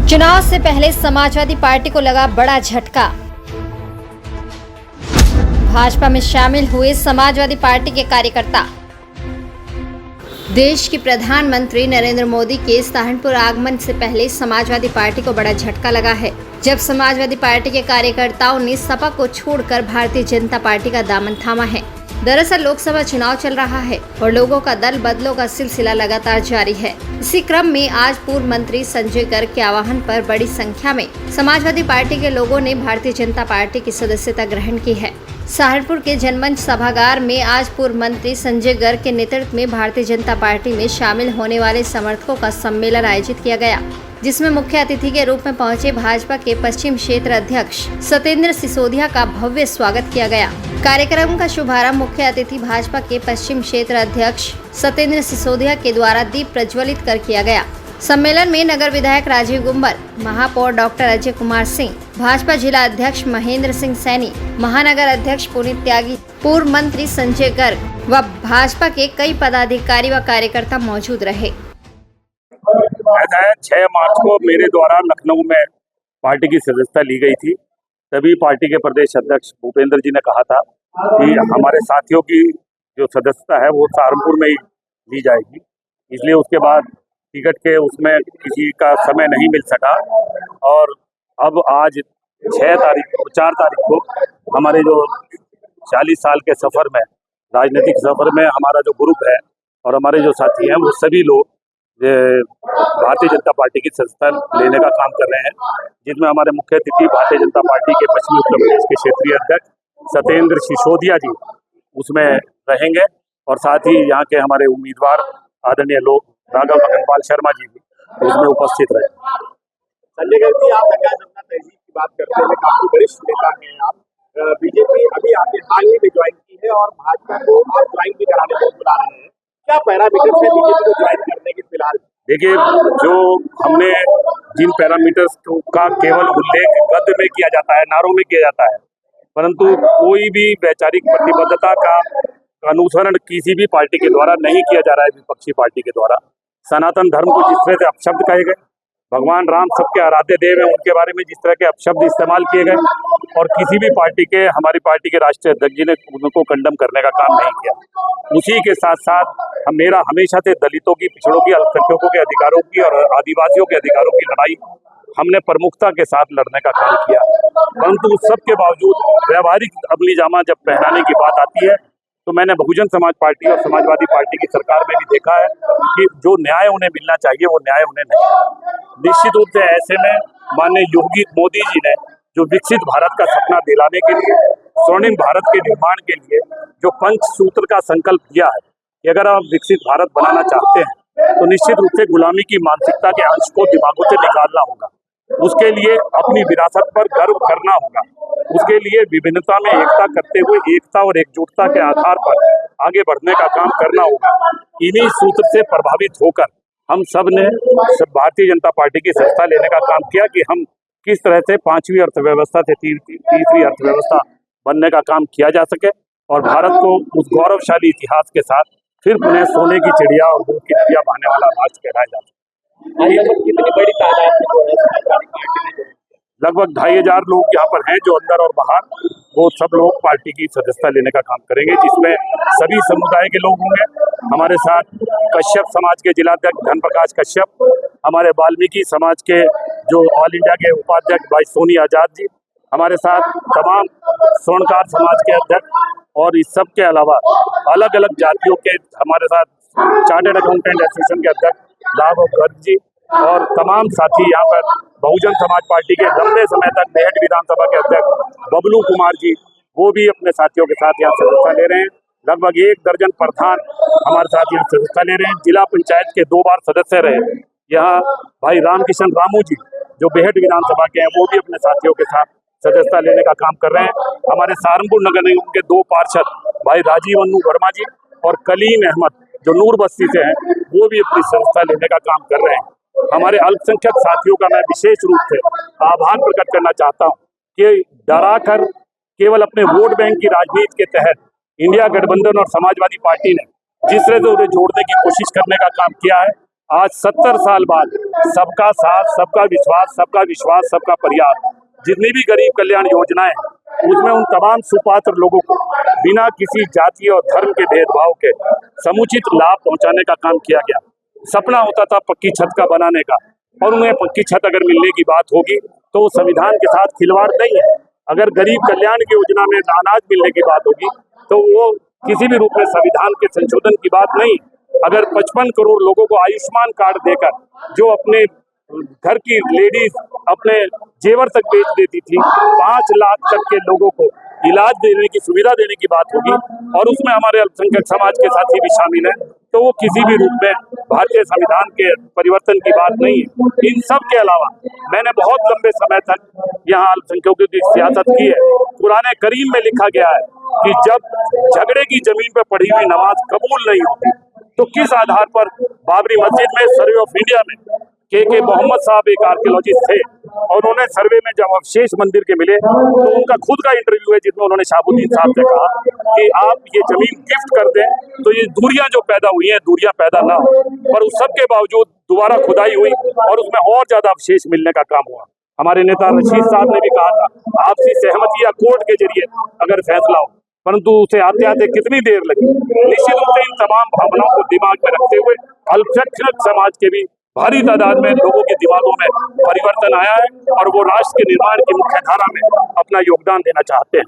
चुनाव से पहले समाजवादी पार्टी को लगा बड़ा झटका। भाजपा में शामिल हुए समाजवादी पार्टी के कार्यकर्ता। देश के प्रधानमंत्री नरेंद्र मोदी के सहारनपुर आगमन से पहले समाजवादी पार्टी को बड़ा झटका लगा है, जब समाजवादी पार्टी के कार्यकर्ताओं ने सपा को छोड़कर भारतीय जनता पार्टी का दामन थामा है। दरअसल लोकसभा चुनाव चल रहा है और लोगों का दल बदलों का सिलसिला लगातार जारी है। इसी क्रम में आज पूर्व मंत्री संजय गर्ग के आह्वान पर बड़ी संख्या में समाजवादी पार्टी के लोगों ने भारतीय जनता पार्टी की सदस्यता ग्रहण की है। सहारनपुर के जनमंच सभागार में आज पूर्व मंत्री संजय गर्ग के नेतृत्व में भारतीय जनता पार्टी में शामिल होने वाले समर्थकों का सम्मेलन आयोजित किया गया, जिसमें मुख्य अतिथि के रूप में पहुंचे भाजपा के पश्चिम क्षेत्र अध्यक्ष सत्येंद्र सिसोदिया का भव्य स्वागत किया गया। कार्यक्रम का शुभारंभ मुख्य अतिथि भाजपा के पश्चिम क्षेत्र अध्यक्ष सत्येंद्र सिसोदिया के द्वारा दीप प्रज्वलित कर किया गया। सम्मेलन में नगर विधायक राजीव गुंबर, महापौर डॉक्टर अजय कुमार सिंह, भाजपा जिला अध्यक्ष महेंद्र सिंह सैनी, महानगर अध्यक्ष पुनीत त्यागी, पूर्व मंत्री संजय गर्ग व भाजपा के कई पदाधिकारी व कार्यकर्ता मौजूद रहे। 6 मार्च को मेरे द्वारा लखनऊ में पार्टी की सदस्यता ली गई थी। तभी पार्टी के प्रदेश अध्यक्ष भूपेंद्र जी ने कहा था कि हमारे साथियों की जो सदस्यता है वो सहारनपुर में ही ली जाएगी। इसलिए उसके बाद टिकट के उसमें किसी का समय नहीं मिल सका और अब आज 4 तारीख को हमारे जो 40 साल के सफ़र में, राजनीतिक सफ़र में हमारा जो ग्रुप है और हमारे जो साथी हैं वो सभी लोग भारतीय जनता पार्टी की सदस्यता लेने का काम कर रहे हैं, जिसमें हमारे मुख्य अतिथि भारतीय जनता पार्टी के पश्चिमी उत्तर प्रदेश के क्षेत्रीय अध्यक्ष सत्येंद्र सिसोदिया जी उसमें रहेंगे और साथ ही यहाँ के हमारे उम्मीदवार आदरणीय लोग राघव मगनपाल शर्मा जी भी उसमें उपस्थित रहे। संजय गर्ग जी, आप तहजीब की बात करते हैं, काफी वरिष्ठ नेता हैं आप। बीजेपी अभी आपने हाल ही में ज्वाइन की है और भाजपा को आप ज्वाइन भी कराने को बुला रहे हैं। क्या पैरामीटर्स है बीजेपी को ज्वाइन करने के फिलहाल? देखिए, जो हमने जिन पैरामीटर्स का केवल उल्लेख गद्य में किया जाता है, नारों में किया जाता है, परंतु कोई भी वैचारिक प्रतिबद्धता का अनुसरण किसी भी पार्टी के द्वारा नहीं किया जा रहा है। विपक्षी पार्टी के द्वारा सनातन धर्म को जिस तरह से अपशब्द कहे गए, भगवान राम सबके आराध्य देव हैं, उनके बारे में जिस तरह के अपशब्द इस्तेमाल किए गए और किसी भी पार्टी के, हमारी पार्टी के राष्ट्रीय अध्यक्ष जी ने उनको कंडम करने का काम नहीं किया। उसी के साथ साथ मेरा हमेशा से दलितों की, पिछड़ों की, अल्पसंख्यकों के अधिकारों की और आदिवासियों के अधिकारों की लड़ाई हमने प्रमुखता के साथ लड़ने का काम किया। परंतु उस सब के बावजूद व्यवहारिक अमली जामा जब पहनाने की बात आती है तो मैंने बहुजन समाज पार्टी और समाजवादी पार्टी की सरकार में भी देखा है कि जो न्याय उन्हें मिलना चाहिए वो न्याय उन्हें नहीं मिला। निश्चित रूप से ऐसे में माननीय योगी मोदी जी ने जो विकसित भारत का सपना दिलाने के लिए, स्वर्णिम भारत के निर्माण के लिए जो पंचसूत्र का संकल्प दिया है कि अगर आप विकसित भारत बनाना चाहते हैं तो निश्चित रूप से गुलामी की मानसिकता के अंश को दिमागों से निकालना होगा। उसके लिए अपनी विरासत पर गर्व करना होगा। उसके लिए विभिन्नता में एकता करते हुए एकता और एकजुटता के आधार पर आगे बढ़ने का काम करना होगा। इन्हीं सूत्र से प्रभावित होकर हम सब ने भारतीय जनता पार्टी की सदस्यता लेने का काम किया कि हम किस तरह से 5वीं अर्थव्यवस्था से तीसरी अर्थव्यवस्था बनने का काम किया जा सके और भारत को उस गौरवशाली इतिहास के साथ फिर पुनः सोने की चिड़िया और दूध की नदियां बहने वाला राष्ट्र कहलाया जा सके। कितनी बड़ी तादाद, लगभग 2500 लोग यहाँ पर हैं जो अंदर और बाहर, वो सब लोग पार्टी की सदस्यता लेने का काम करेंगे, जिसमें सभी समुदाय के लोग होंगे। हमारे साथ कश्यप समाज के जिलाध्यक्ष धन प्रकाश कश्यप, हमारे वाल्मीकि समाज के जो ऑल इंडिया के उपाध्यक्ष भाई सोनी आजाद जी, हमारे साथ तमाम स्वर्णकार समाज के अध्यक्ष और इस सब के अलावा अलग अलग जातियों के हमारे साथ चार्टर्ड अकाउंटेंट एसोसिएशन के अध्यक्ष लाभ गर्ग जी और तमाम साथी यहाँ पर बहुजन समाज पार्टी के लंबे समय तक मेहट विधानसभा के अध्यक्ष बबलू कुमार जी, वो भी अपने साथियों के साथ यहाँ सदस्यता ले रहे हैं। लगभग 1 दर्जन प्रधान हमारे साथ यहाँ सदस्यता ले रहे हैं। जिला पंचायत के 2 बार सदस्य रहे यहाँ भाई रामकिशन रामू जी जो बेहट विधानसभा के हैं, वो भी अपने साथियों के साथ सदस्यता लेने का काम कर रहे हैं। हमारे सहारनपुर नगर निगम के 2 पार्षद भाई राजीव अन्नू वर्मा जी और कलीम अहमद जो नूर बस्ती से हैं, वो भी अपनी सदस्यता लेने का काम कर रहे हैं। हमारे अल्पसंख्यक साथियों का मैं विशेष रूप से आभार प्रकट करना चाहता हूं कि डरा कर केवल अपने वोट बैंक की राजनीति के तहत इंडिया गठबंधन और समाजवादी पार्टी ने जिस तरह से उन्हें जोड़ने की कोशिश करने का काम किया है, आज 70 साल बाद सबका साथ, सबका विश्वास, सबका परिहार, जितनी भी गरीब कल्याण योजनाएं उसमें उन तमाम सुपात्र लोगों को बिना किसी जाति और धर्म के भेदभाव के समुचित लाभ पहुंचाने का काम किया गया। सपना होता था पक्की छत का बनाने का, और उन्हें पक्की छत अगर मिलने की बात होगी तो संविधान के साथ खिलवाड़ नहीं है। अगर गरीब कल्याण की योजना में अनाज मिलने की बात होगी तो वो किसी भी रूप में संविधान के संशोधन की बात नहीं। अगर 55 करोड़ लोगों को आयुष्मान कार्ड देकर जो अपने घर की लेडीज अपने जेवर तक बेच देती थी, 5 लाख तक के लोगों को इलाज देने की सुविधा देने की बात होगी, और उसमें हमारे अल्पसंख्यक समाज के साथी भी शामिल हैं, तो वो किसी भी रूप में भारतीय संविधान के परिवर्तन की बात नहीं है। इन सब के अलावा मैंने बहुत लंबे समय तक यहाँ अल्पसंख्यकों की सियासत की है। कुरान करीम में लिखा गया है कि जब झगड़े की जमीन पर पढ़ी हुई नमाज कबूल नहीं होती तो किस आधार पर बाबरी मस्जिद में सर्वे ऑफ इंडिया में के मोहम्मद साहब एक आर्कियोलॉजिस्ट थे, और उन्होंने सर्वे में जब अवशेष मंदिर के मिले तो उनका खुद का इंटरव्यू है जिसमें उन्होंने शहाबुद्दीन साहब से कहा कि आप ये जमीन गिफ्ट कर दें तो ये दूरियां जो पैदा हुई हैं दूरियां पैदा ना हो, पर उस सब के बावजूद दोबारा खुदाई हुई और उसमें और ज्यादा अवशेष मिलने का काम हुआ। हमारे नेता रशीद साहब ने भी कहा था आपसी सहमति या कोर्ट के जरिए अगर फैसला हो, परंतु उसे आते आते कितनी देर लगी। निश्चित रूप से इन तमाम भावनाओं को दिमाग में रखते हुए अल्पसंख्यक समाज के भी भारी तादाद में लोगों के दिमागों में परिवर्तन आया है और वो राष्ट्र के निर्माण की मुख्य धारा में अपना योगदान देना चाहते हैं।